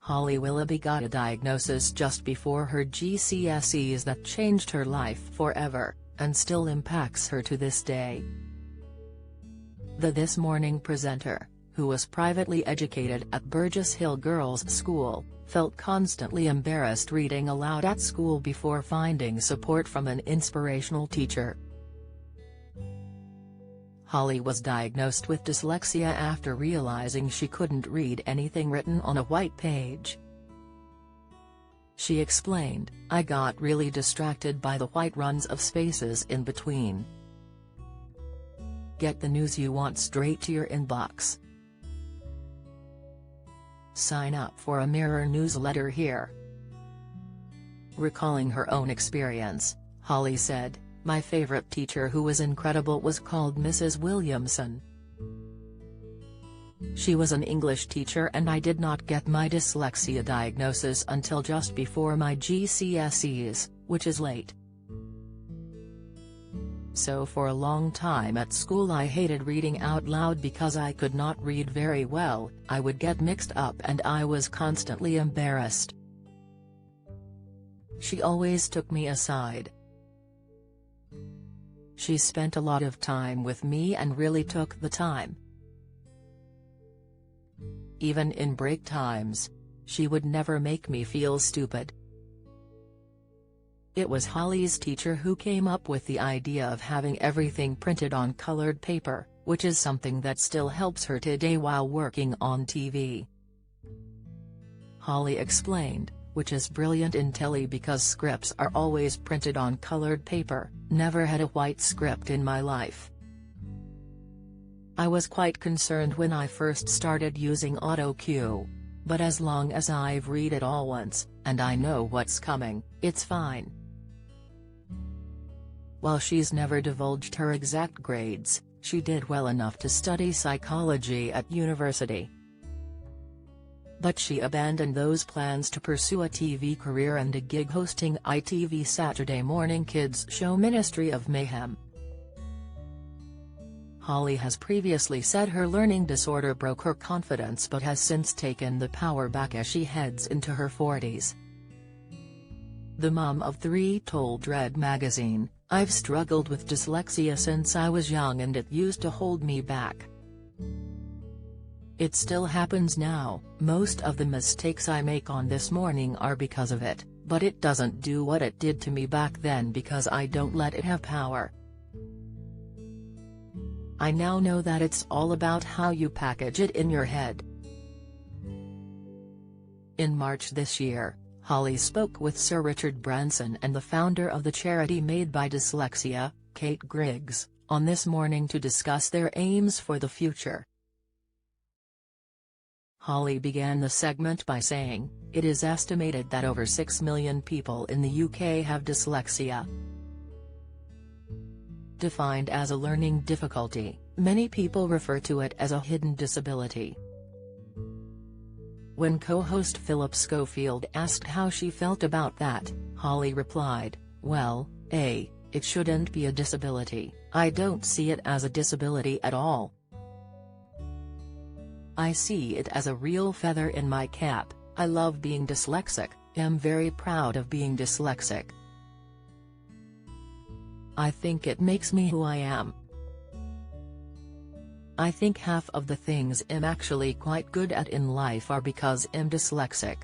Holly Willoughby got a diagnosis just before her GCSEs that changed her life forever, and still impacts her to this day. The This Morning presenter, who was privately educated at Burgess Hill Girls' School, felt constantly embarrassed reading aloud at school before finding support from an inspirational teacher. Holly was diagnosed with dyslexia after realizing she couldn't read anything written on a white page. She explained, "I got really distracted by the white runs of spaces in between. Get the news you want straight to your inbox. Sign up for a Mirror newsletter here." Recalling her own experience, Holly said, "My favorite teacher who was incredible was called Mrs. Williamson. She was an English teacher and I did not get my dyslexia diagnosis until just before my GCSEs, which is late. So for a long time at school I hated reading out loud because I could not read very well, I would get mixed up and I was constantly embarrassed. She always took me aside. She spent a lot of time with me and really took the time. Even in break times, she would never make me feel stupid." It was Holly's teacher who came up with the idea of having everything printed on colored paper, which is something that still helps her today while working on TV. Holly explained, "Which is brilliant in telly because scripts are always printed on colored paper, never had a white script in my life. I was quite concerned when I first started using auto-cue. But as long as I've read it all once, and I know what's coming, it's fine." While she's never divulged her exact grades, she did well enough to study psychology at university. But she abandoned those plans to pursue a TV career and a gig hosting ITV Saturday morning kids show Ministry of Mayhem. Holly has previously said her learning disorder broke her confidence but has since taken the power back as she heads into her 40s. The mom of three told Red magazine, "I've struggled with dyslexia since I was young and it used to hold me back. It still happens now. Most of the mistakes I make on This Morning are because of it, but it doesn't do what it did to me back then because I don't let it have power. I now know that it's all about how you package it in your head." In March this year, Holly spoke with Sir Richard Branson and the founder of the charity Made by Dyslexia, Kate Griggs, on This Morning to discuss their aims for the future. Holly began the segment by saying, "It is estimated that over 6 million people in the UK have dyslexia. Defined as a learning difficulty, many people refer to it as a hidden disability." When co-host Philip Schofield asked how she felt about that, Holly replied, "Well, it shouldn't be a disability. I don't see it as a disability at all. I see it as a real feather in my cap. I love being dyslexic, am very proud of being dyslexic. I think it makes me who I am. I think half of the things I'm actually quite good at in life are because I'm dyslexic."